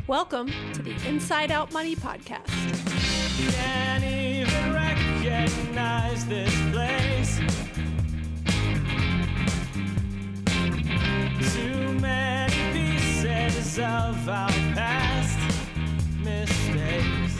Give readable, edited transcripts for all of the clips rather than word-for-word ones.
Welcome to the Inside Out Money Podcast. Can't even recognize this place. Too many pieces of our past mistakes.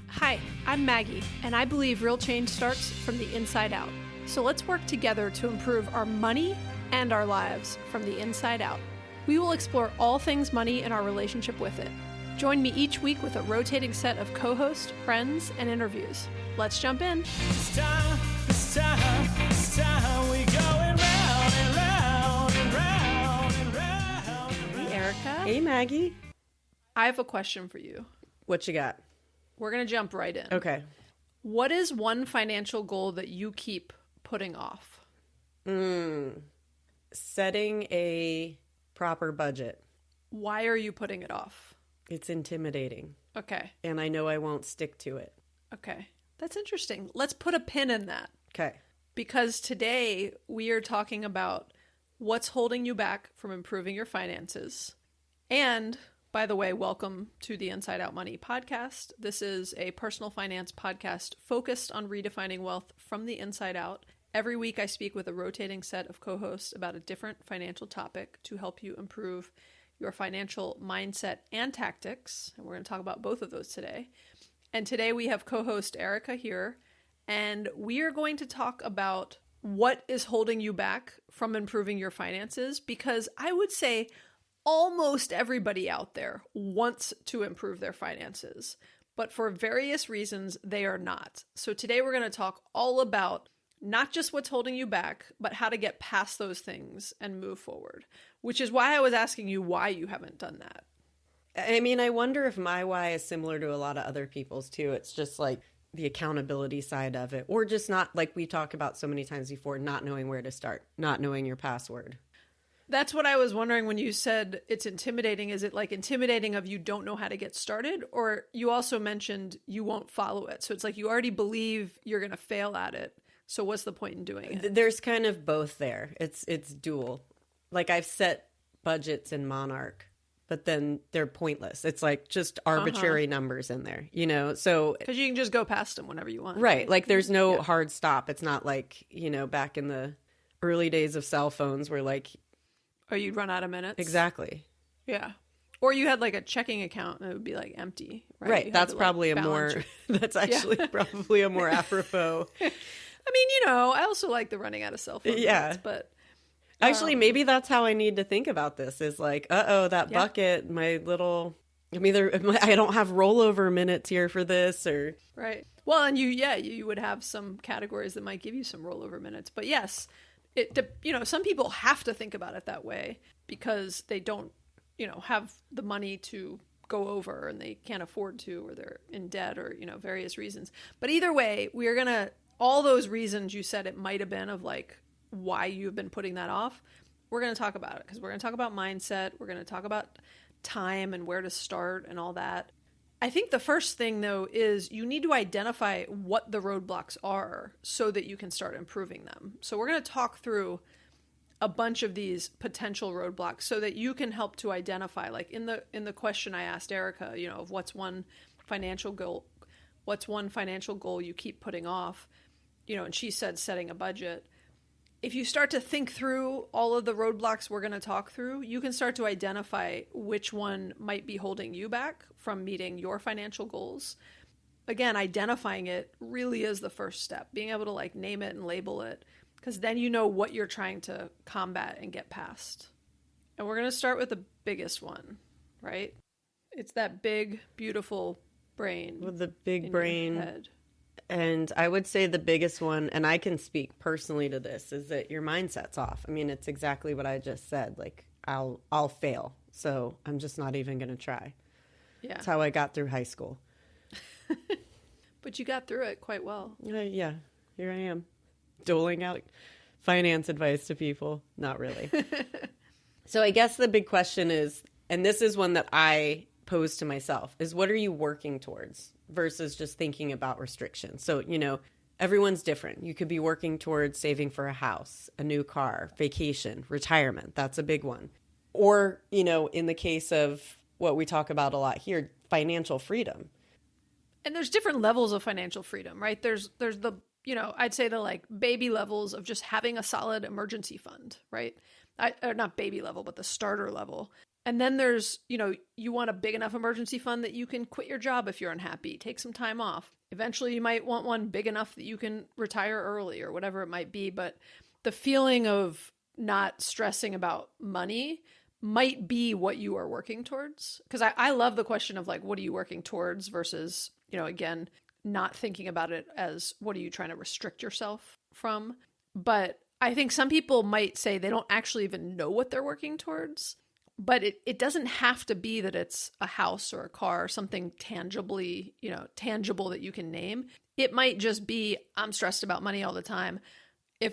Hi, I'm Maggie, and I believe real change starts from the inside out. So let's work together to improve our money and our lives from the inside out. We will explore all things money and our relationship with it. Join me each week with a rotating set of co-hosts, friends, and interviews. Let's jump in. This time, we going round and round and round and round and round. Hey, Erica. Hey, Maggie. I have a question for you. What you got? We're going to jump right in. Okay. What is one financial goal that you keep putting off? Setting a proper budget. Why are you putting it off? It's intimidating. Okay. And I know I won't stick to it. Okay. That's interesting. Let's put a pin in that. Okay. Because today we are talking about what's holding you back from improving your finances. And, by the way, welcome to the Inside Out Money podcast. This is a personal finance podcast focused on redefining wealth from the inside out. Every week I speak with a rotating set of co-hosts about a different financial topic to help you improve your financial mindset and tactics. And we're going to talk about both of those today. And today we have co-host Erica here, and we are going to talk about what is holding you back from improving your finances, because I would say almost everybody out there wants to improve their finances, but for various reasons they are not. So today we're going to talk all about not just what's holding you back, but how to get past those things and move forward, which is why I was asking you why you haven't done that. I mean, I wonder if my why is similar to a lot of other people's too. It's just like the accountability side of it, or just not, like we talk about so many times before, not knowing where to start, not knowing your password. That's what I was wondering when you said it's intimidating. Is it like intimidating of you don't know how to get started? Or you also mentioned you won't follow it. So it's like you already believe you're going to fail at it. So what's the point in doing it? There's kind of both there. It's dual. Like I've set budgets in Monarch, but then they're pointless. It's like just arbitrary numbers in there, you know? So because you can just go past them whenever you want. Right. Like there's no hard stop. It's not like, you know, back in the early days of cell phones where like, or you'd run out of minutes. Exactly. Yeah. Or you had like a checking account and it would be like empty. Right. That's probably that's actually probably a more apropos. I mean, you know, I also like the running out of cell phone minutes, but actually maybe that's how I need to think about this is like, that bucket, my little, I don't have rollover minutes here for this or. Right. Well, and you would have some categories that might give you some rollover minutes, but yes, some people have to think about it that way because they don't, have the money to go over and they can't afford to, or they're in debt or, various reasons. But either way, we are going to, all those reasons you said it might have been of like why you've been putting that off, we're going to talk about it because we're going to talk about mindset. We're going to talk about time and where to start and all that. I think the first thing though is you need to identify what the roadblocks are so that you can start improving them. So we're going to talk through a bunch of these potential roadblocks so that you can help to identify, like in the question I asked Erica, of what's one financial goal you keep putting off, and she said setting a budget. If you start to think through all of the roadblocks we're going to talk through, you can start to identify which one might be holding you back from meeting your financial goals. Again, identifying it really is the first step, being able to like name it and label it, because then you know what you're trying to combat and get past. And we're going to start with the biggest one, right? It's that big, beautiful brain. With the big brain. Head. And I would say the biggest one, and I can speak personally to this, is that your mindset's off. I mean, it's exactly what I just said. Like, I'll fail, so I'm just not even going to try. Yeah. That's how I got through high school. But you got through it quite well. Yeah, here I am, doling out finance advice to people. Not really. So I guess the big question is, and this is one that I pose to myself, is what are you working towards versus just thinking about restrictions? So, everyone's different. You could be working towards saving for a house, a new car, vacation, retirement. That's a big one. Or, in the case of what we talk about a lot here, financial freedom. And there's different levels of financial freedom, right? There's the, I'd say the like baby levels of just having a solid emergency fund, right? Or not baby level, but the starter level. And then there's, you want a big enough emergency fund that you can quit your job if you're unhappy, take some time off. Eventually you might want one big enough that you can retire early or whatever it might be. But the feeling of not stressing about money might be what you are working towards. Because I love the question of like, what are you working towards versus, again, not thinking about it as what are you trying to restrict yourself from. But I think some people might say they don't actually even know what they're working towards. But it doesn't have to be that it's a house or a car or something tangibly, tangible that you can name. It might just be, I'm stressed about money all the time.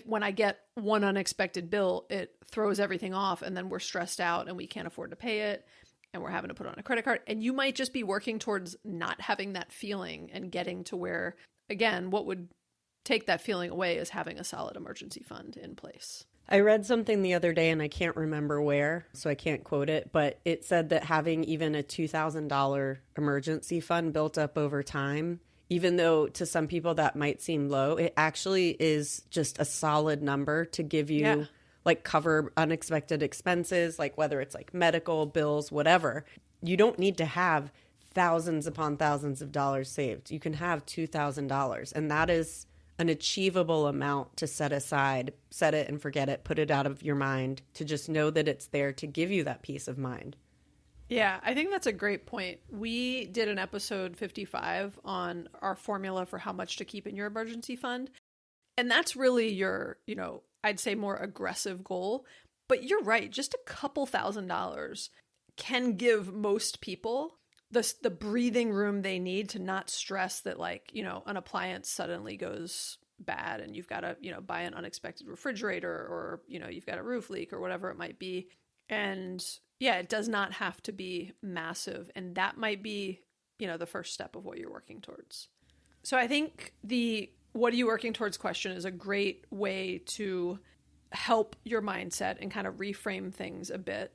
When I get one unexpected bill, it throws everything off and then we're stressed out and we can't afford to pay it and we're having to put on a credit card. And you might just be working towards not having that feeling and getting to where, again, what would take that feeling away is having a solid emergency fund in place. I read something the other day and I can't remember where, so I can't quote it, but it said that having even a $2,000 emergency fund built up over time, even though to some people that might seem low, it actually is just a solid number to give you like cover unexpected expenses, like whether it's like medical bills, whatever. You don't need to have thousands upon thousands of dollars saved. You can have $2,000, and that is an achievable amount to set aside, set it and forget it, put it out of your mind, to just know that it's there to give you that peace of mind. Yeah, I think that's a great point. We did an episode 55 on our formula for how much to keep in your emergency fund. And that's really your, I'd say more aggressive goal. But you're right, just a couple $1,000s can give most people the breathing room they need to not stress that, like, an appliance suddenly goes bad and you've got to, buy an unexpected refrigerator, or, you've got a roof leak or whatever it might be. And yeah, it does not have to be massive. And that might be, the first step of what you're working towards. So I think the what are you working towards question is a great way to help your mindset and kind of reframe things a bit.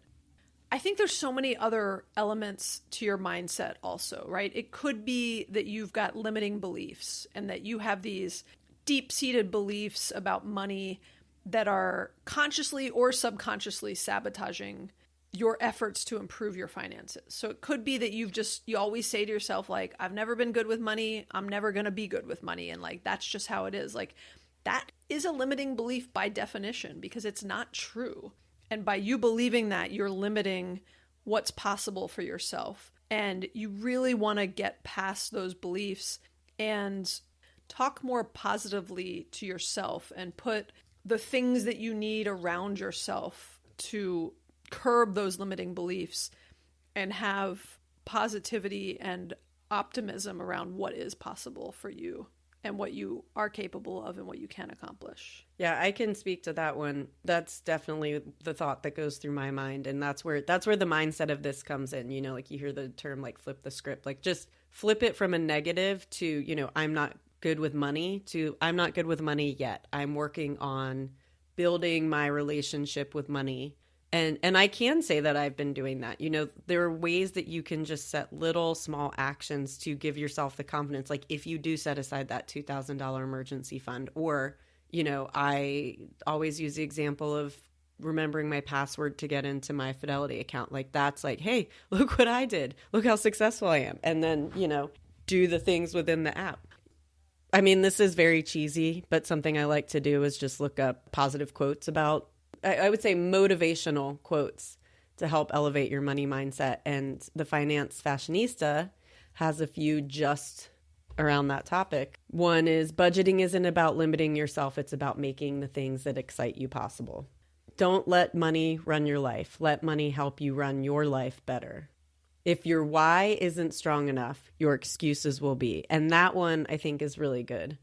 I think there's so many other elements to your mindset also, right? It could be that you've got limiting beliefs and that you have these deep-seated beliefs about money that are consciously or subconsciously sabotaging your efforts to improve your finances. So it could be that you always say to yourself, like, I've never been good with money. I'm never going to be good with money. And like, that's just how it is. Like, that is a limiting belief by definition because it's not true. And by you believing that, you're limiting what's possible for yourself. And you really want to get past those beliefs and talk more positively to yourself and put the things that you need around yourself to curb those limiting beliefs and have positivity and optimism around what is possible for you and what you are capable of and what you can accomplish. Yeah, I can speak to that one. That's definitely the thought that goes through my mind. And that's where the mindset of this comes in. Like you hear the term like flip the script, like just flip it from a negative to, I'm not good with money to I'm not good with money yet. I'm working on building my relationship with money. And I can say that I've been doing that. There are ways that you can just set little small actions to give yourself the confidence. Like if you do set aside that $2,000 emergency fund, or, I always use the example of remembering my password to get into my Fidelity account. Like that's like, hey, look what I did. Look how successful I am. And then, do the things within the app. I mean, this is very cheesy, but something I like to do is just look up positive quotes about, I would say motivational quotes to help elevate your money mindset. And the Finance Fashionista has a few just around that topic. One is, budgeting isn't about limiting yourself. It's about making the things that excite you possible. Don't let money run your life. Let money help you run your life better. If your why isn't strong enough, your excuses will be. And that one I think is really good.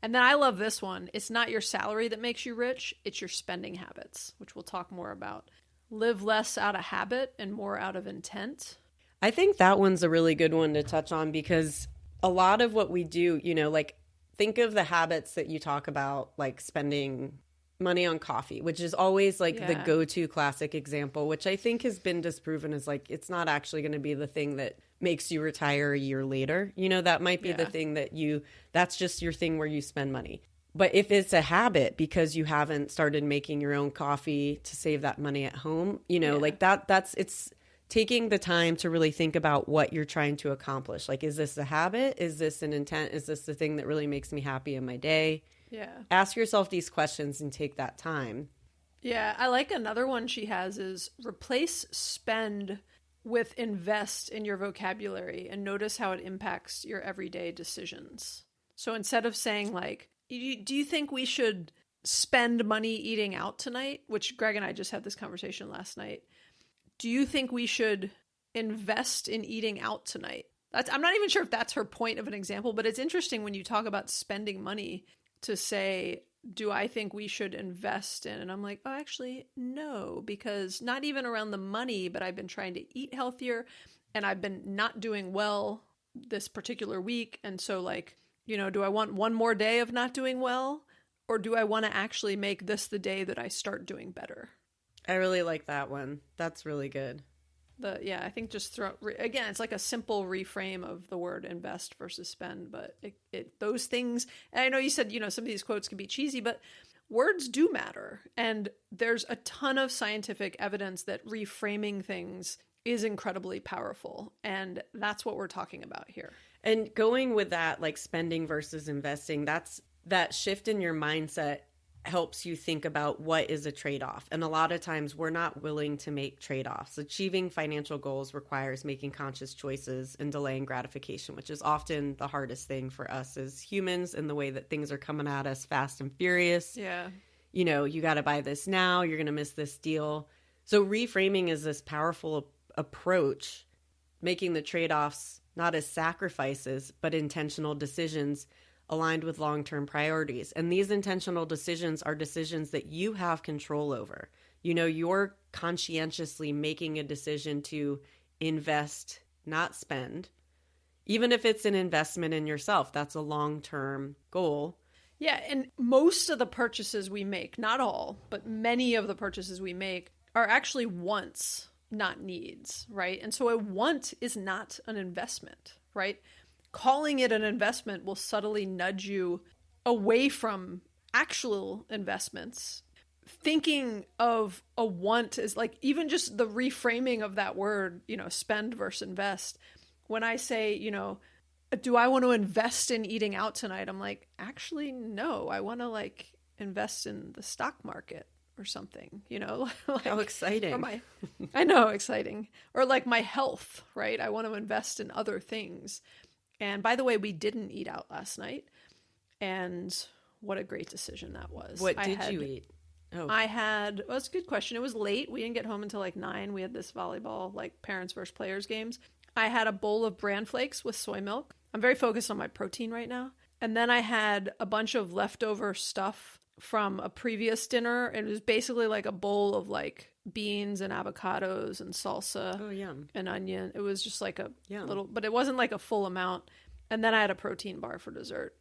And then I love this one. It's not your salary that makes you rich. It's your spending habits, which we'll talk more about. Live less out of habit and more out of intent. I think that one's a really good one to touch on because a lot of what we do, like think of the habits that you talk about, like spending money on coffee, which is always like the Yeah. go-to classic example, which I think has been disproven as like, it's not actually going to be the thing that makes you retire a year later. You know, that might be the Yeah. thing that's just your thing where you spend money. But if it's a habit because you haven't started making your own coffee to save that money at home, you know, Yeah. like it's taking the time to really think about what you're trying to accomplish. Like, is this a habit? Is this an intent? Is this the thing that really makes me happy in my day? Yeah. Ask yourself these questions and take that time. Yeah. I like another one she has is replace spend with invest in your vocabulary and notice how it impacts your everyday decisions. So instead of saying like, do you think we should spend money eating out tonight? Which Greg and I just had this conversation last night. Do you think we should invest in eating out tonight? I'm not even sure if that's her point of an example, but it's interesting when you talk about spending money to say, do I think we should invest in? And I'm like, oh, actually, no, because not even around the money, but I've been trying to eat healthier and I've been not doing well this particular week. And so like, you know, do I want one more day of not doing well? Or do I want to actually make this the day that I start doing better? I really like that one. That's really good. I think just again, it's like a simple reframe of the word invest versus spend, but those things, and I know you said, you know, some of these quotes can be cheesy, but words do matter. And there's a ton of scientific evidence that reframing things is incredibly powerful. And that's what we're talking about here. And going with that, like spending versus investing, that shift in your mindset helps you think about what is a trade-off. And a lot of times we're not willing to make trade-offs. Achieving financial goals requires making conscious choices and delaying gratification, which is often the hardest thing for us as humans in the way that things are coming at us fast and furious. Yeah. You know, you got to buy this now, you're going to miss this deal. So reframing is this powerful approach, making the trade-offs not as sacrifices, but intentional decisions aligned with long-term priorities. And these intentional decisions are decisions that you have control over. You know, you're conscientiously making a decision to invest, not spend. Even if it's an investment in yourself, that's a long-term goal. Yeah, and most of the purchases we make, not all, but many of the purchases we make are actually wants, not needs, right? And so a want is not an investment, right? Calling it an investment will subtly nudge you away from actual investments. Thinking of a want is like even just the reframing of that word, you know, spend versus invest. When I say, you know, do I want to invest in eating out tonight? I'm like, actually, no, I want to like invest in the stock market or something, you know, like, How exciting. Or I know, exciting. Or like my health, right? I want to invest in other things. And by the way, we didn't eat out last night. And what a great decision that was. What did you eat? Oh, Well, it's a good question. It was late. We didn't get home until like 9. We had this volleyball, like parents versus players games. I had a bowl of bran flakes with soy milk. I'm very focused on my protein right now. And then I had a bunch of leftover stuff from a previous dinner. It was basically like a bowl of like beans and avocados and salsa oh, yum. and onion. It was just like a Yum. little, but it wasn't like a full amount. And then I had a protein bar for dessert.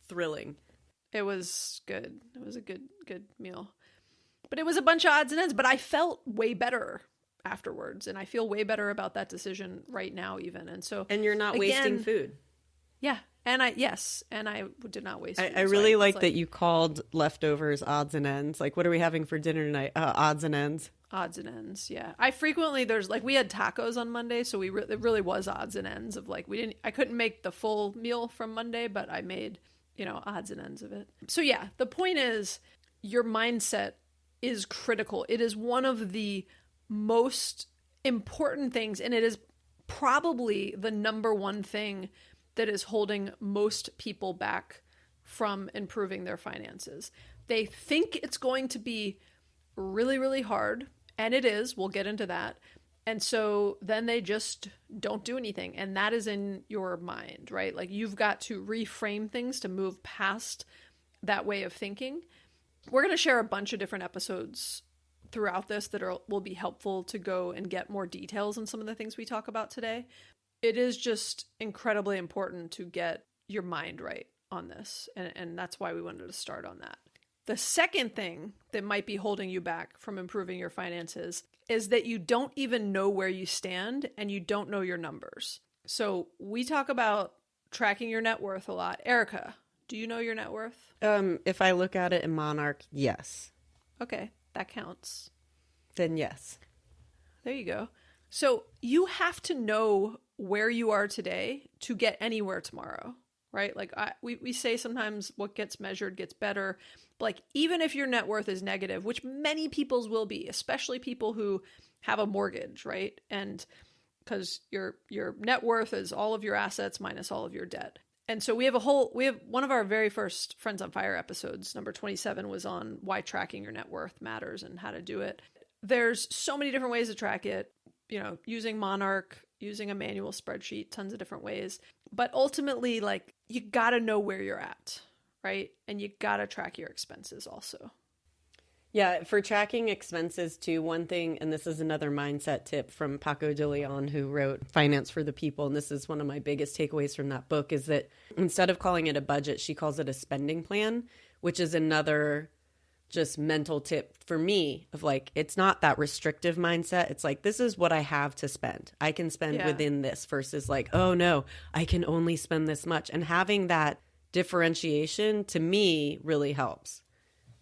Thrilling. It was good. It was a good meal. But it was a bunch of odds and ends, but I felt way better afterwards. And I feel way better about that decision right now even. And so, And you're not wasting food. Yeah. And I did not waste food. I really like that you called leftovers odds and ends. Like, what are we having for dinner tonight? Odds and ends. Odds and ends, yeah. I frequently, we had tacos on Monday, so it really was odds and ends of like, I couldn't make the full meal from Monday, but I made, you know, odds and ends of it. So yeah, the point is your mindset is critical. It is one of the most important things, and it is probably the number one thing that is holding most people back from improving their finances. They think it's going to be really, really hard, and it is. We'll get into that. And so then they just don't do anything, and that is in your mind, right? Like you've got to reframe things to move past that way of thinking. We're going to share a bunch of different episodes throughout this that will be helpful to go and get more details on some of the things we talk about today. It is just incredibly important to get your mind right on this. And that's why we wanted to start on that. The second thing that might be holding you back from improving your finances is that you don't even know where you stand and you don't know your numbers. So we talk about tracking your net worth a lot. Erica, do you know your net worth? If I look at it in Monarch, yes. Okay, that counts. Then yes. There you go. So you have to know where you are today to get anywhere tomorrow, right? Like we say sometimes what gets measured gets better. Like even if your net worth is negative, which many people's will be, especially people who have a mortgage, right? And because your net worth is all of your assets minus all of your debt. And so we have one of our very first Friends on Fire episodes, number 27, was on why tracking your net worth matters and how to do it. There's so many different ways to track it, using Monarch, using a manual spreadsheet, tons of different ways. But ultimately, like, you got to know where you're at, right? And you got to track your expenses also. Yeah, for tracking expenses too, one thing, and this is another mindset tip from Paco de Leon, who wrote Finance for the People, and this is one of my biggest takeaways from that book, is that instead of calling it a budget, she calls it a spending plan, which is another just mental tip for me of like, it's not that restrictive mindset. It's like, this is what I have to spend. I can spend within this versus like, oh no, I can only spend this much. And having that differentiation to me really helps.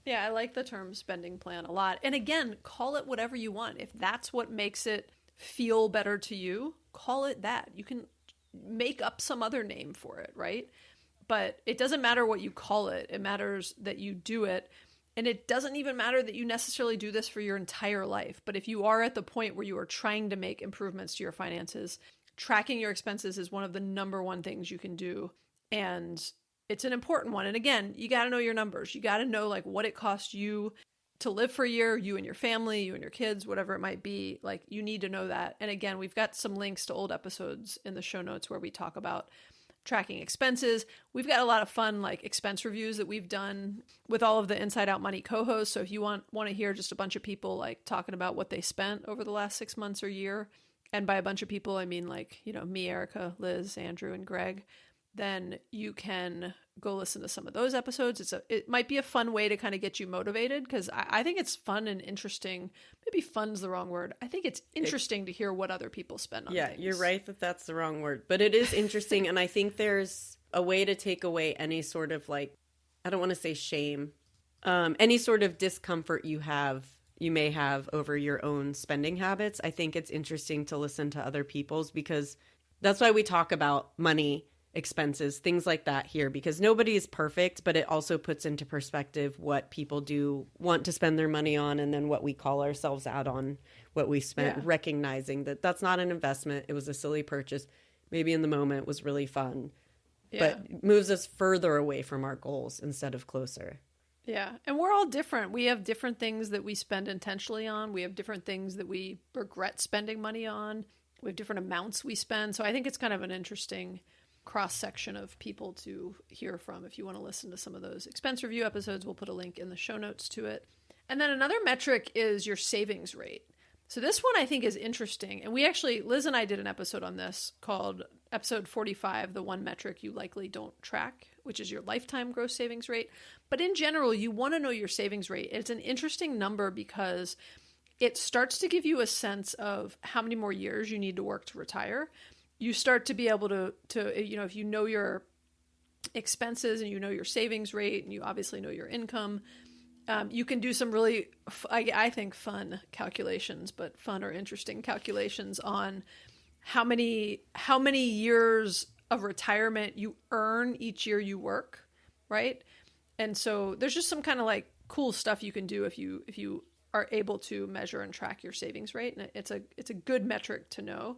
Yeah, I like the term spending plan a lot. And again, call it whatever you want. If that's what makes it feel better to you, call it that. You can make up some other name for it, right? But it doesn't matter what you call it. It matters that you do it. And it doesn't even matter that you necessarily do this for your entire life. But if you are at the point where you are trying to make improvements to your finances, tracking your expenses is one of the number one things you can do. And it's an important one. And again, you got to know your numbers. You got to know like what it costs you to live for a year, you and your family, you and your kids, whatever it might be. Like, you need to know that. And again, we've got some links to old episodes in the show notes where we talk about tracking expenses. We've got a lot of fun like expense reviews that we've done with all of the Inside Out Money co-hosts. So if you want to hear just a bunch of people like talking about what they spent over the last 6 months or year, and by a bunch of people, I mean like, me, Erica, Liz, Andrew, and Greg, then you can go listen to some of those episodes. It might be a fun way to kind of get you motivated, because I think it's fun and interesting. Maybe fun's the wrong word. I think it's interesting to hear what other people spend on things. You're right that that's the wrong word, but it is interesting. And I think there's a way to take away any sort of like, I don't want to say shame, any sort of discomfort you may have over your own spending habits. I think it's interesting to listen to other people's, because that's why we talk about money, expenses, things like that here, because nobody is perfect, but it also puts into perspective what people do want to spend their money on, and then what we call ourselves out on what we spent, recognizing that that's not an investment. It was a silly purchase. Maybe in the moment it was really fun, but it moves us further away from our goals instead of closer. Yeah. And we're all different. We have different things that we spend intentionally on. We have different things that we regret spending money on. We have different amounts we spend. So I think it's kind of an interesting cross-section of people to hear from. If you want to listen to some of those expense review episodes, we'll put a link in the show notes to it. And then another metric is your savings rate. So this one I think is interesting. And Liz and I did an episode on this called episode 45, the one metric you likely don't track, which is your lifetime gross savings rate. But in general, you want to know your savings rate. It's an interesting number because it starts to give you a sense of how many more years you need to work to retire. You start to be able to if you know your expenses and you know your savings rate and you obviously know your income, you can do some really, I think, fun calculations, but fun or interesting calculations on how many years of retirement you earn each year you work, right? And so there's just some kind of like cool stuff you can do if you are able to measure and track your savings rate, and it's a good metric to know.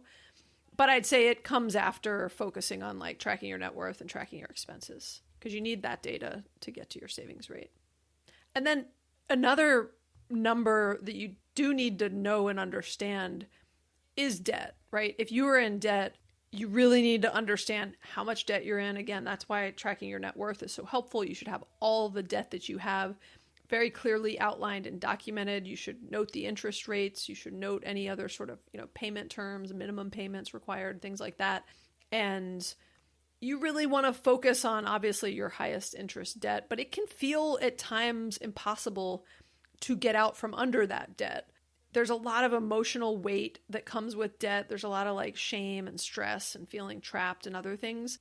But I'd say it comes after focusing on like tracking your net worth and tracking your expenses, because you need that data to get to your savings rate. And then another number that you do need to know and understand is debt, right? If you are in debt, you really need to understand how much debt you're in. Again, that's why tracking your net worth is so helpful. You should have all the debt that you have very clearly outlined and documented. You should note the interest rates. You should note any other sort of, payment terms, minimum payments required, things like that. And you really want to focus on obviously your highest interest debt, but it can feel at times impossible to get out from under that debt. There's a lot of emotional weight that comes with debt. There's a lot of like shame and stress and feeling trapped and other things.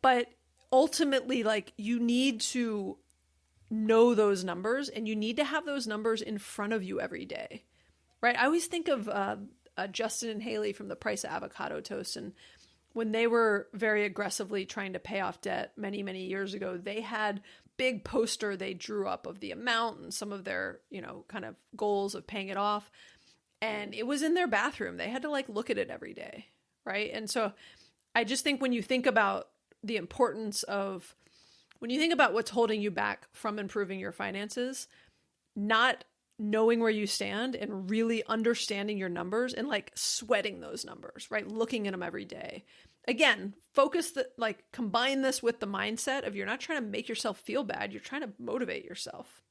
But ultimately, like, you need to know those numbers, and you need to have those numbers in front of you every day, right? I always think of Justin and Haley from The Price of Avocado Toast. And when they were very aggressively trying to pay off debt many, many years ago, they had big poster they drew up of the amount and some of their, kind of goals of paying it off. And it was in their bathroom. They had to like look at it every day, right? And so I just think when you think about the importance of, when you think about what's holding you back from improving your finances, not knowing where you stand and really understanding your numbers and like sweating those numbers, right? Looking at them every day. Again, combine this with the mindset of, you're not trying to make yourself feel bad. You're trying to motivate yourself.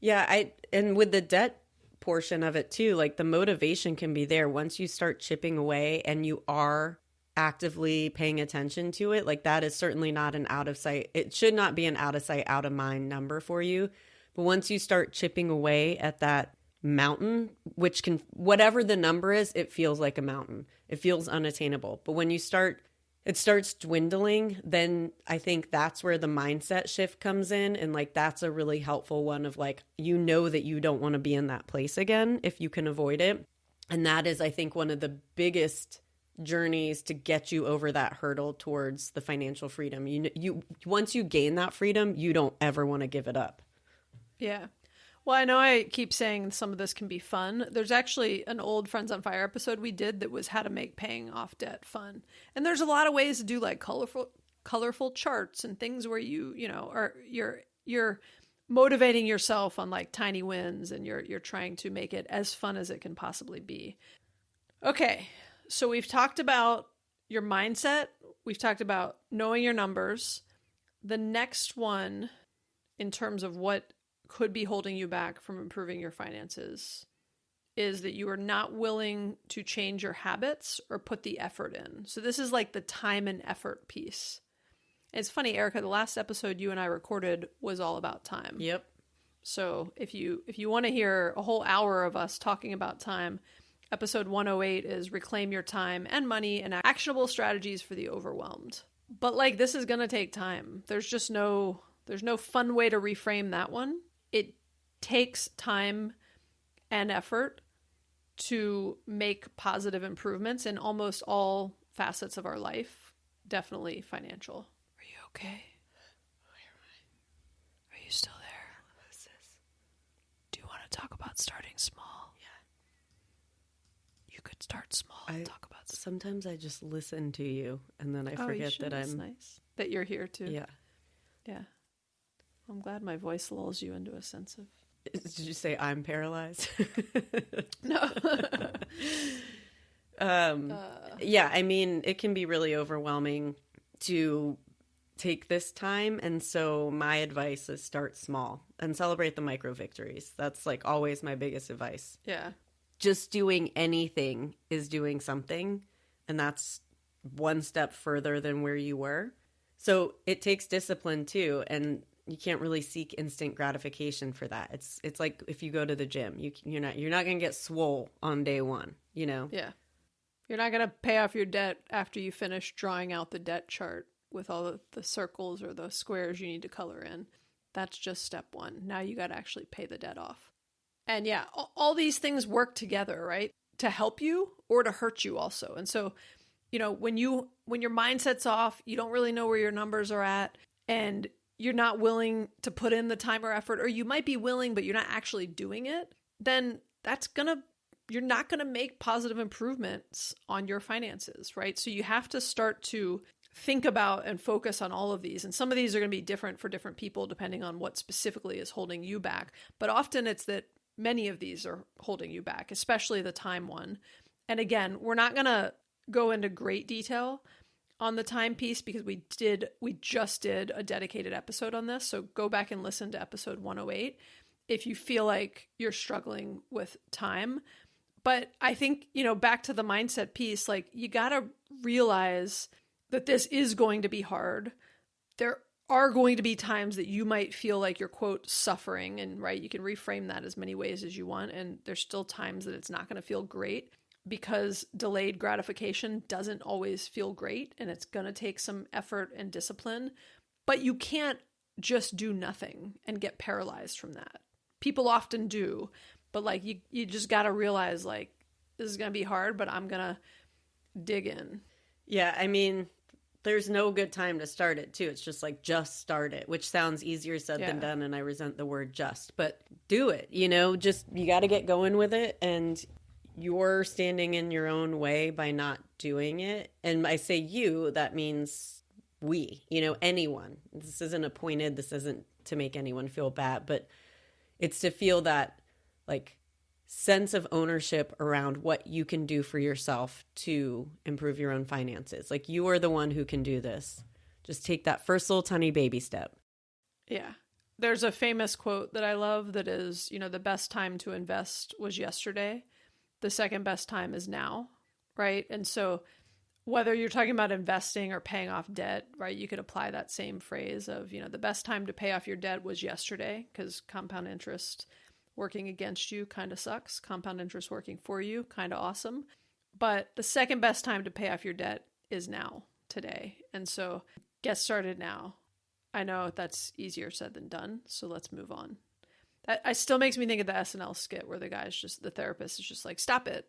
Yeah. And with the debt portion of it too, like the motivation can be there once you start chipping away and you are actively paying attention to it. Like, that is certainly not an out of sight. It should not be an out of sight, out of mind number for you. But once you start chipping away at that mountain, which can, whatever the number is, it feels like a mountain. It feels unattainable. But when it starts dwindling, then I think that's where the mindset shift comes in. And like, that's a really helpful one of like, that you don't want to be in that place again if you can avoid it. And that is, I think, one of the biggest journeys to get you over that hurdle towards the financial freedom. You once you gain that freedom, you don't ever want to give it up. Yeah. Well, I know I keep saying some of this can be fun. There's actually an old Friends on Fire episode we did that was how to make paying off debt fun. And there's a lot of ways to do like colorful charts and things where you're motivating yourself on like tiny wins, and you're trying to make it as fun as it can possibly be. Okay. So we've talked about your mindset. We've talked about knowing your numbers. The next one, in terms of what could be holding you back from improving your finances, is that you are not willing to change your habits or put the effort in. So this is like the time and effort piece. It's funny, Erica, the last episode you and I recorded was all about time. Yep. So if you want to hear a whole hour of us talking about time, episode 108 is Reclaim Your Time and Money and Actionable Strategies for the Overwhelmed. But like, this is going to take time. There's no fun way to reframe that one. It takes time and effort to make positive improvements in almost all facets of our life, definitely financial. Are you okay? Where am I? Are you still there? What's this? Do you want to talk about starting small? Yeah. You could start small and talk about stuff. Sometimes I just listen to you and then I forget that That's nice. That you're here too. Yeah. Yeah. I'm glad my voice lulls you into a sense of... Did you say I'm paralyzed? No. Yeah, I mean, it can be really overwhelming to take this time. And so my advice is start small and celebrate the micro victories. That's like always my biggest advice. Yeah. Just doing anything is doing something. And that's one step further than where you were. So it takes discipline too. And you can't really seek instant gratification for that. It's like if you go to the gym, you're not going to get swole on day one, Yeah. You're not going to pay off your debt after you finish drawing out the debt chart with all the circles or the squares you need to color in. That's just step one. Now you got to actually pay the debt off. And yeah, all these things work together, right? To help you or to hurt you also. And so, when your mindset's off, you don't really know where your numbers are at, and you're not willing to put in the time or effort, or you might be willing, but you're not actually doing it, then you're not going to make positive improvements on your finances, right? So you have to start to think about and focus on all of these. And some of these are going to be different for different people depending on what specifically is holding you back. But often it's that many of these are holding you back, especially the time one. And again, we're not going to go into great detail on the time piece because we just did a dedicated episode on this. So go back and listen to episode 108 if you feel like you're struggling with time. But I think, back to the mindset piece, like you got to realize that this is going to be hard. There are going to be times that you might feel like you're, quote, suffering. And right, you can reframe that as many ways as you want. And there's still times that it's not going to feel great, because delayed gratification doesn't always feel great. And it's going to take some effort and discipline. But you can't just do nothing and get paralyzed from that. People often do. But like you just got to realize, like, this is going to be hard, but I'm going to dig in. Yeah, I mean, there's no good time to start it, too. It's just like, just start it, which sounds easier said than done, and I resent the word just. But do it, you know, just you got to get going with it, and you're standing in your own way by not doing it. And I say you, that means we, you know, anyone. This isn't appointed. This isn't to make anyone feel bad, but it's to feel that, like, sense of ownership around what you can do for yourself to improve your own finances. Like, you are the one who can do this. Just take that first little tiny baby step. Yeah. There's a famous quote that I love that is, you know, the best time to invest was yesterday. The second best time is now, right? And so whether you're talking about investing or paying off debt, right, you could apply that same phrase of, you know, the best time to pay off your debt was yesterday, because compound interest working against you kind of sucks. Compound interest working for you, kind of awesome. But the second best time to pay off your debt is now, today. And so get started now. I know that's easier said than done, so let's move on. That still makes me think of the SNL skit where the therapist is just like, stop it.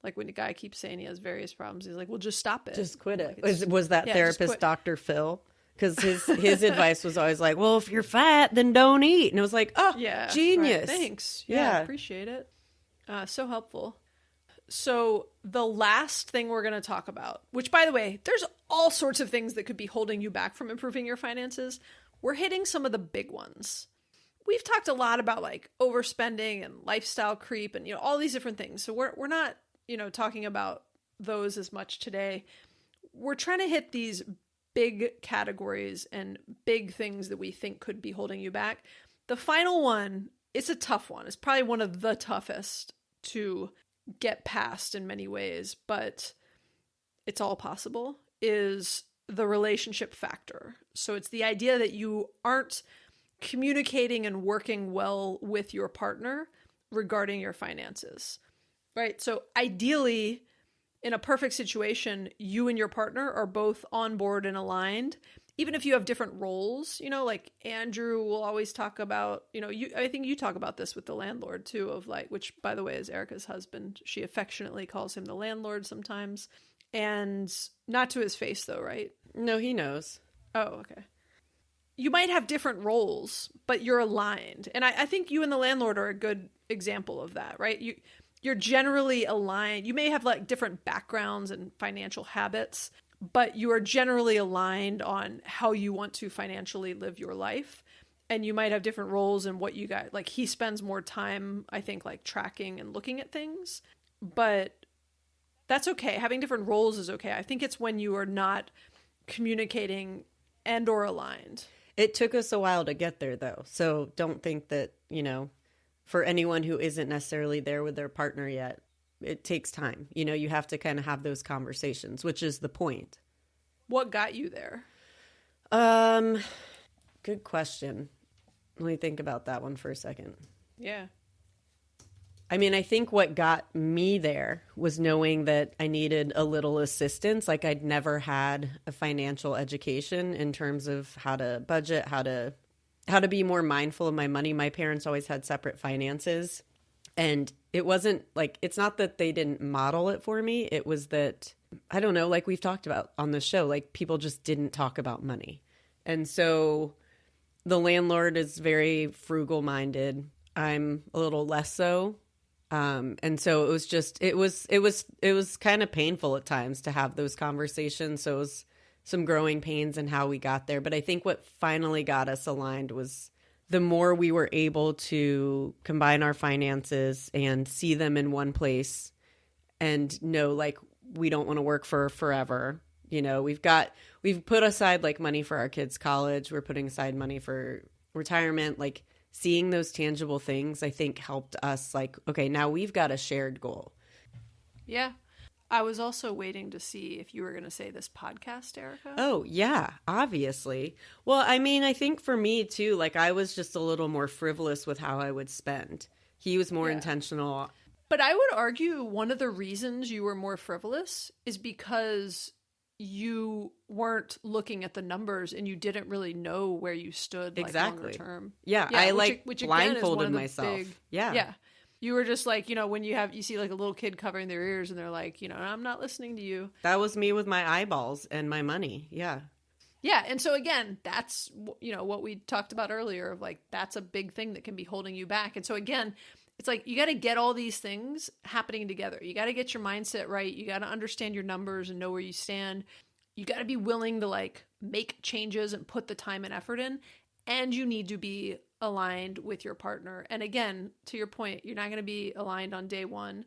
Like when the guy keeps saying he has various problems, he's like, well, just stop it. Just quit it. Like, was that therapist Dr. Phil? Because his advice was always like, well, if you're fat, then don't eat. And it was like, oh, yeah, genius. Right. Thanks. Yeah, appreciate it. So helpful. So the last thing we're going to talk about, which, by the way, there's all sorts of things that could be holding you back from improving your finances. We're hitting some of the big ones. We've talked a lot about like overspending and lifestyle creep and, you know, all these different things. So we're not, you know, talking about those as much today. We're trying to hit these big categories and big things that we think could be holding you back. The final one, it's a tough one. It's probably one of the toughest to get past in many ways, but it's all possible, is the relationship factor. So it's the idea that you aren't communicating and working well with your partner regarding your finances, right? So ideally, in a perfect situation, you and your partner are both on board and aligned, even if you have different roles. You know, like Andrew will always talk about, you know, I think you talk about this with the landlord too, of like, which by the way is Erica's husband. She affectionately calls him the landlord sometimes, and not to his face though, right? No, he knows. Oh, okay. You might have different roles, but you're aligned. And I think you and the landlord are a good example of that, right? You're generally aligned. You may have like different backgrounds and financial habits, but you are generally aligned on how you want to financially live your life. And you might have different roles in what you got. Like he spends more time, I think, like tracking and looking at things, but that's okay. Having different roles is okay. I think it's when you are not communicating and or aligned. It took us a while to get there, though. So don't think that, you know, for anyone who isn't necessarily there with their partner yet, it takes time. You know, you have to kind of have those conversations, which is the point. What got you there? Good question. Let me think about that one for a second. Yeah. I mean, I think what got me there was knowing that I needed a little assistance. Like I'd never had a financial education in terms of how to budget, how to be more mindful of my money. My parents always had separate finances, and it wasn't like, it's not that they didn't model it for me. It was that, I don't know, like we've talked about on the show, like people just didn't talk about money. And so the landlord is very frugal minded. I'm a little less so. And so it was just, it was kind of painful at times to have those conversations. So it was some growing pains in how we got there. But I think what finally got us aligned was the more we were able to combine our finances and see them in one place and know, like, we don't want to work for forever. You know, we've put aside like money for our kids' college. We're putting aside money for retirement, like, seeing those tangible things, I think helped us like, okay, now we've got a shared goal. Yeah. I was also waiting to see if you were going to say this podcast, Erica. Oh, yeah, obviously. Well, I mean, I think for me too, like I was just a little more frivolous with how I would spend. He was more Yeah. intentional. But I would argue one of the reasons you were more frivolous is because you weren't looking at the numbers and you didn't really know where you stood like Exactly. longer term. Yeah, I which again is blindfolded one of the myself. big- Yeah. Yeah. You were just like, when you see like a little kid covering their ears and they're like, I'm not listening to you. That was me with my eyeballs and my money. Yeah. Yeah. And so again, that's, what we talked about earlier of like, that's a big thing that can be holding you back. And so again, it's like, you got to get all these things happening together. You got to get your mindset right. You got to understand your numbers and know where you stand. You got to be willing to like make changes and put the time and effort in. And you need to be aligned with your partner. And again, to your point, you're not going to be aligned on day one.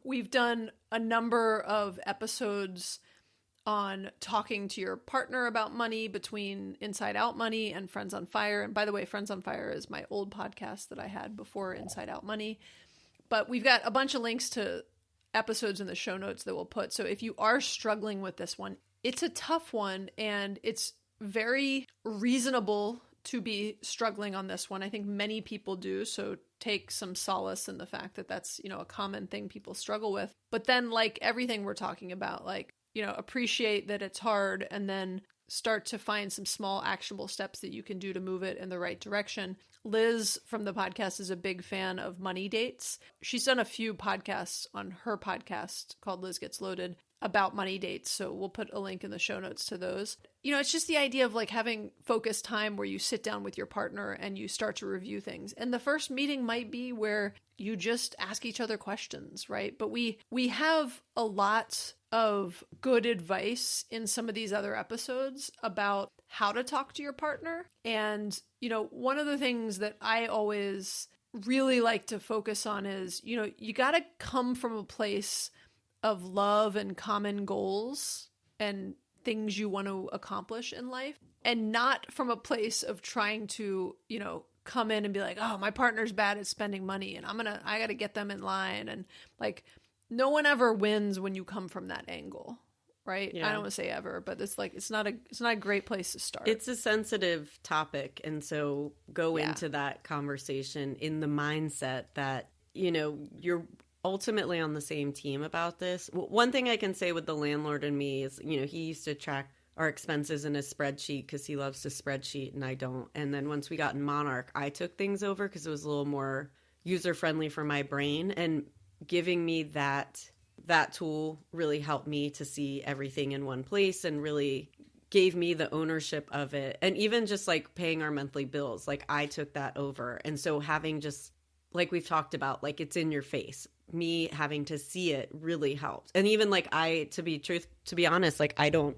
We've done a number of episodes on talking to your partner about money between Inside Out Money and Friends on Fire. And by the way, Friends on Fire is my old podcast that I had before Inside Out Money. But we've got a bunch of links to episodes in the show notes that we'll put. So if you are struggling with this one, it's a tough one and it's very reasonable to be struggling on this one. I think many people do. So take some solace in the fact that that's, a common thing people struggle with. But then like everything we're talking about, like, appreciate that it's hard and then start to find some small actionable steps that you can do to move it in the right direction. Liz from the podcast is a big fan of money dates. She's done a few podcasts on her podcast called Liz Gets Loaded about money dates. So we'll put a link in the show notes to those. It's just the idea of like having focused time where you sit down with your partner and you start to review things. And the first meeting might be where you just ask each other questions, right? But we have a lot of good advice in some of these other episodes about how to talk to your partner. And, one of the things that I always really like to focus on is, you got to come from a place of love and common goals and things you want to accomplish in life, and not from a place of trying to, come in and be like, oh, my partner's bad at spending money and I got to get them in line. And like, no one ever wins when you come from that angle, right? Yeah. I don't want to say ever, but it's like, it's not a great place to start. It's a sensitive topic. And so go into that conversation in the mindset that, you're ultimately on the same team about this. One thing I can say with the landlord and me is, he used to track our expenses in a spreadsheet because he loves to spreadsheet and I don't. And then once we got in Monarch, I took things over because it was a little more user-friendly for my brain. And giving me that tool really helped me to see everything in one place and really gave me the ownership of it. And even just like paying our monthly bills, like I took that over. And so having just, like we've talked about, like it's in your face, me having to see it really helped. And even like to be honest, like I don't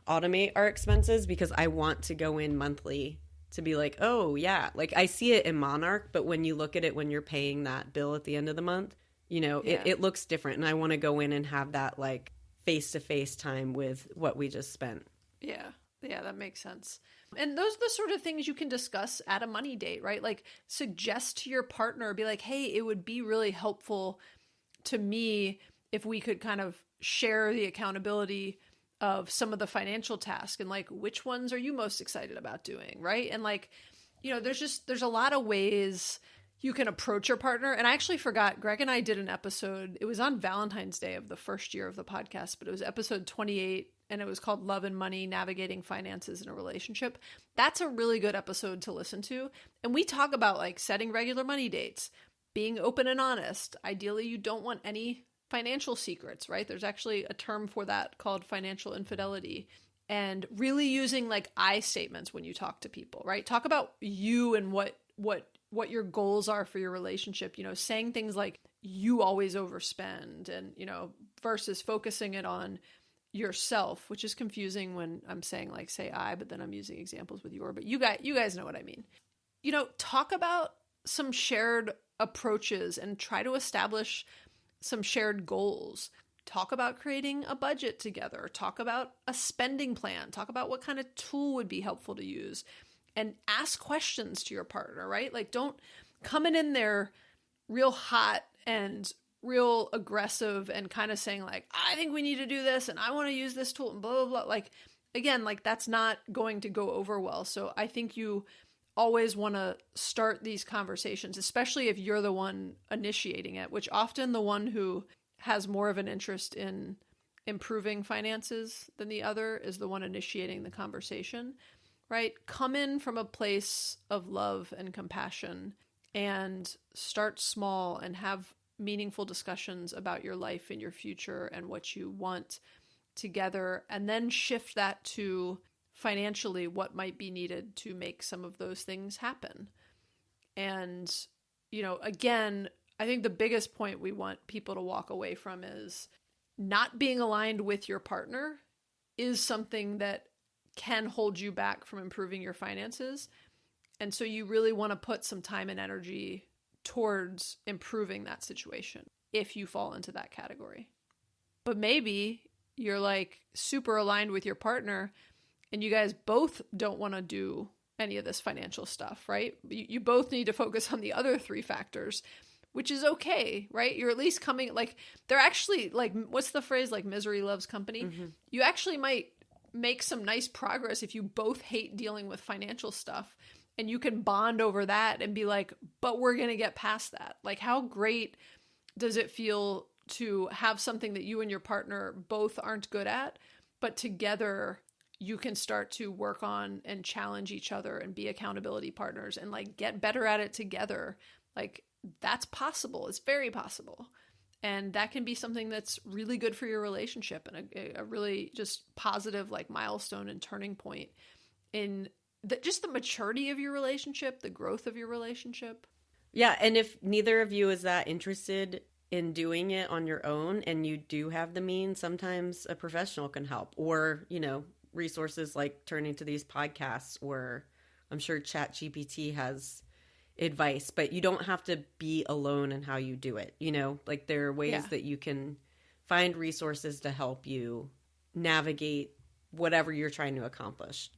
automate our expenses because I want to go in monthly to be like, oh yeah, like I see it in Monarch, but when you look at it, when you're paying that bill at the end of the month, it looks different. And I want to go in and have that like face-to-face time with what we just spent. Yeah. Yeah, that makes sense. And those are the sort of things you can discuss at a money date, right? Like suggest to your partner, be like, hey, it would be really helpful to me if we could kind of share the accountability of some of the financial tasks and like, which ones are you most excited about doing, right? And like, there's a lot of ways you can approach your partner. And I actually forgot, Greg and I did an episode, it was on Valentine's Day of the first year of the podcast, but it was episode 28 and it was called Love and Money, Navigating Finances in a Relationship. That's a really good episode to listen to. And we talk about like setting regular money dates, being open and honest. Ideally, you don't want any financial secrets, right? There's actually a term for that called financial infidelity. And really using like I statements when you talk to people, right? Talk about you and what your goals are for your relationship, saying things like you always overspend and, versus focusing it on yourself, which is confusing when I'm saying like, say I, but then I'm using examples with but you guys know what I mean. Talk about some shared approaches and try to establish some shared goals. Talk about creating a budget together. Talk about a spending plan. Talk about what kind of tool would be helpful to use. And ask questions to your partner, right? Like don't come in there real hot and real aggressive and kind of saying like, I think we need to do this and I want to use this tool and blah, blah, blah. Like, again, like that's not going to go over well. So I think you always want to start these conversations, especially if you're the one initiating it, which often the one who has more of an interest in improving finances than the other is the one initiating the conversation, right? Come in from a place of love and compassion and start small and have meaningful discussions about your life and your future and what you want together, and then shift that to financially what might be needed to make some of those things happen. And, you know, again, I think the biggest point we want people to walk away from is not being aligned with your partner is something that can hold you back from improving your finances. And so you really want to put some time and energy towards improving that situation if you fall into that category. But maybe you're like super aligned with your partner and you guys both don't want to do any of this financial stuff, right? You both need to focus on the other three factors, which is okay, right? You're at least coming, like, they're actually, like, what's the phrase? Like, misery loves company. Mm-hmm. You actually might make some nice progress if you both hate dealing with financial stuff and you can bond over that and be like, but we're going to get past that. Like, how great does it feel to have something that you and your partner both aren't good at, but together you can start to work on and challenge each other and be accountability partners and like get better at it together. Like, that's possible. It's very possible. And that can be something that's really good for your relationship and a really just positive like milestone and turning point in just the maturity of your relationship, the growth of your relationship. Yeah. And if neither of you is that interested in doing it on your own and you do have the means, sometimes a professional can help, or, you know, resources like turning to these podcasts, or I'm sure ChatGPT has advice, but you don't have to be alone in how you do it. You know, like there are ways that you can find resources to help you navigate whatever you're trying to accomplish.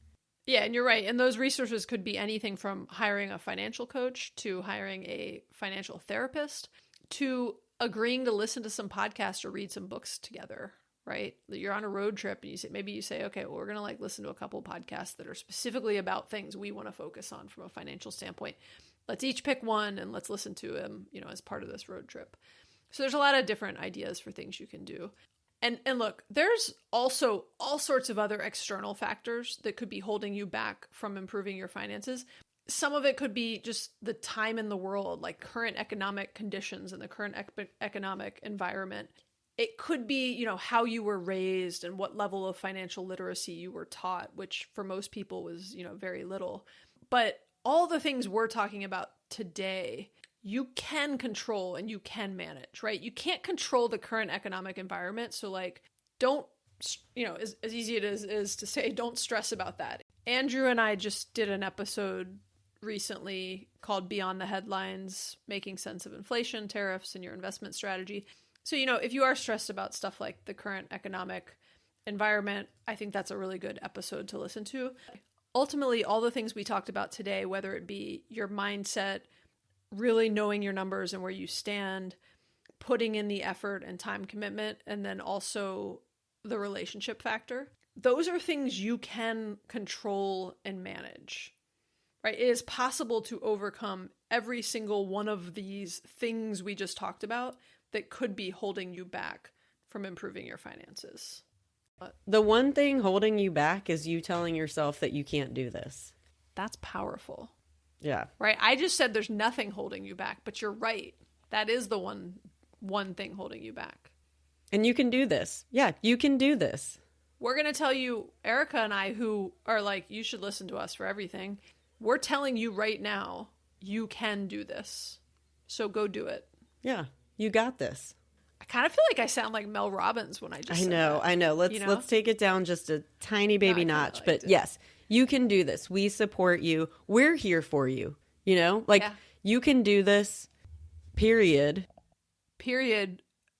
Yeah, and you're right. And those resources could be anything from hiring a financial coach to hiring a financial therapist to agreeing to listen to some podcasts or read some books together, right? You're on a road trip and you say, okay, well, we're going to like listen to a couple podcasts that are specifically about things we want to focus on from a financial standpoint. Let's each pick one and let's listen to them, you know, as part of this road trip. So there's a lot of different ideas for things you can do. And look, there's also all sorts of other external factors that could be holding you back from improving your finances. Some of it could be just the time in the world, like current economic conditions and the current economic environment. It could be, you know, how you were raised and what level of financial literacy you were taught, which for most people was, you know, very little. But all the things we're talking about today, you can control and you can manage, right? You can't control the current economic environment. So like, don't, you know, as easy it is to say, don't stress about that. Andrew and I just did an episode recently called Beyond the Headlines, Making Sense of Inflation, Tariffs, and Your Investment Strategy. So, you know, if you are stressed about stuff like the current economic environment, I think that's a really good episode to listen to. Ultimately, all the things we talked about today, whether it be your mindset, really knowing your numbers and where you stand, putting in the effort and time commitment, and then also the relationship factor, those are things you can control and manage, right? It is possible to overcome every single one of these things we just talked about that could be holding you back from improving your finances. The one thing holding you back is you telling yourself that you can't do this. That's powerful. Yeah. Right? I just said there's nothing holding you back, but you're right. That is the one thing holding you back. And you can do this. Yeah, you can do this. We're going to tell you, Erica and I, who are like, you should listen to us for everything. We're telling you right now, you can do this. So go do it. Yeah, you got this. I kind of feel like I sound like Mel Robbins when I just said that. I know. Let's take it down just a tiny baby notch. But yes, you can do this. We support you. We're here for you. You know, like you can do this. Period.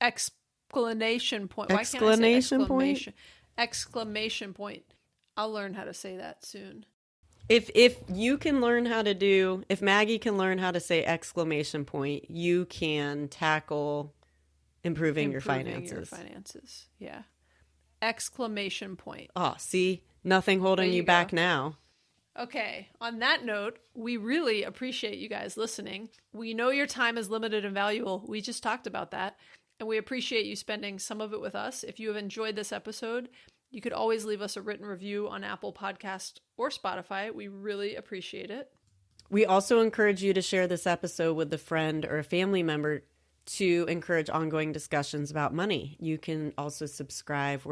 Exclamation point. Why can't I say exclamation? Exclamation point. I'll learn how to say that soon. If you can learn how to if Maggie can learn how to say exclamation point, you can tackle improving your Improving finances. your finances. Yeah. Exclamation point. Oh, see? Nothing holding There you you back go. now. Okay, on that note, we really appreciate you guys listening. We know your time is limited and valuable. We just talked about that. And we appreciate you spending some of it with us. If you have enjoyed this episode, you could always leave us a written review on Apple Podcast or Spotify. We really appreciate it. We also encourage you to share this episode with a friend or a family member to encourage ongoing discussions about money. You can also subscribe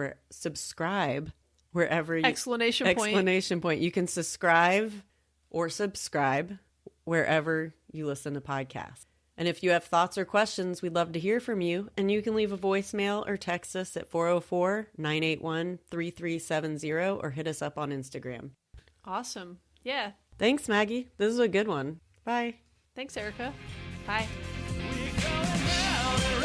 wherever you Explanation point. You can subscribe wherever you listen to podcasts. And if you have thoughts or questions, we'd love to hear from you. And you can leave a voicemail or text us at 404-981-3370 or hit us up on Instagram. Awesome. Yeah. Thanks, Maggie. This is a good one. Bye. Thanks, Erica. Bye. We're going round and round.